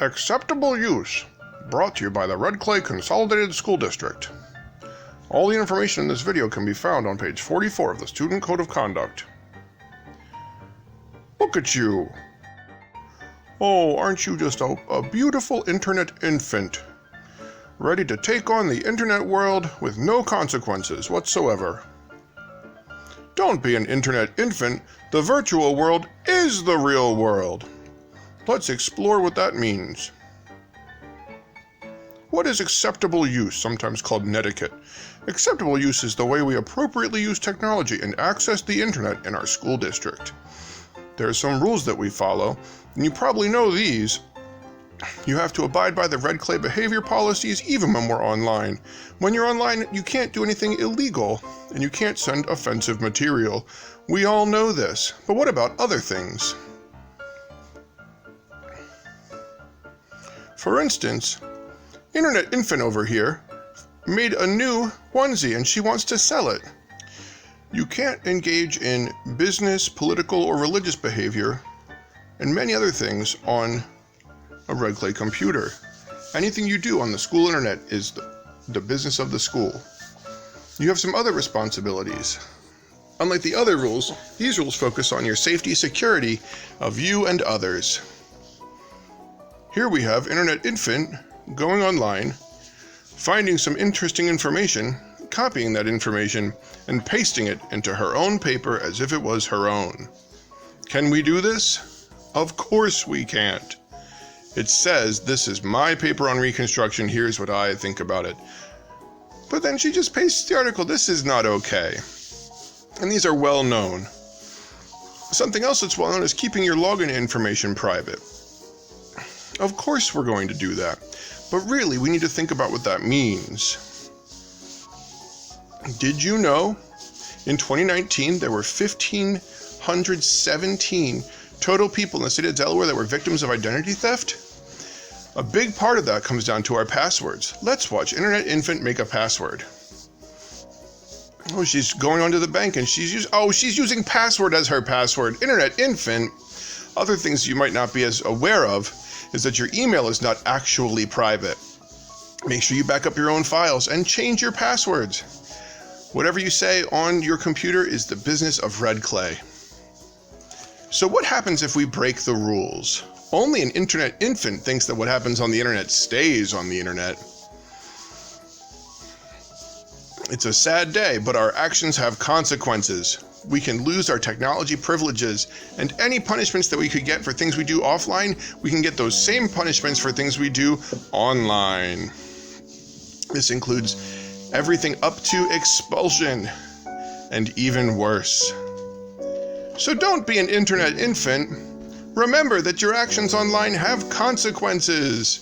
Acceptable use. Brought to you by the Red Clay Consolidated School District. All the information in this video can be found on page 44 of the Student Code of Conduct. Look at you. Oh, aren't you just a beautiful internet infant? Ready to take on the internet world with no consequences whatsoever. Don't be an internet infant. The virtual world is the real world. Let's explore what that means. What is acceptable use, sometimes called netiquette? Acceptable use is the way we appropriately use technology and access the internet in our school district. There are some rules that we follow, and you probably know these. You have to abide by the Red Clay behavior policies even when we're online. When you're online, you can't do anything illegal, and you can't send offensive material. We all know this, but what about other things? For instance, Internet Infant over here made a new onesie and she wants to sell it. You can't engage in business, political, or religious behavior and many other things on a Red Clay computer. Anything you do on the school internet is the business of the school. You have some other responsibilities. Unlike the other rules, these rules focus on your safety, security of you and others. Here we have Internet Infant going online, finding some interesting information, copying that information, and pasting it into her own paper as if it was her own. Can we do this? Of course we can't. It says, this is my paper on Reconstruction, here's what I think about it. But then she just pastes the article, this is not okay. And these are well known. Something else that's well known is keeping your login information private. Of course we're going to do that, but really we need to think about what that means. Did you know in 2019 there were 1,517 total people in the state of Delaware that were victims of identity theft? A big part of that comes down to our passwords. Let's watch Internet Infant make a password. Oh, she's going onto the bank and she's using password as her password. Internet Infant. Other things you might not be as aware of is that your email is not actually private. Make sure you back up your own files and change your passwords. Whatever you say on your computer is the business of Red Clay. So what happens if we break the rules? Only an internet infant thinks that what happens on the internet stays on the internet. It's a sad day, but our actions have consequences. We can lose our technology privileges, and any punishments that we could get for things we do offline, we can get those same punishments for things we do online. This includes everything up to expulsion, and even worse. So don't be an internet infant. Remember that your actions online have consequences,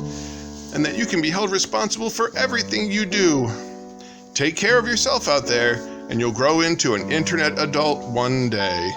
and that you can be held responsible for everything you do. Take care of yourself out there, and you'll grow into an internet adult one day.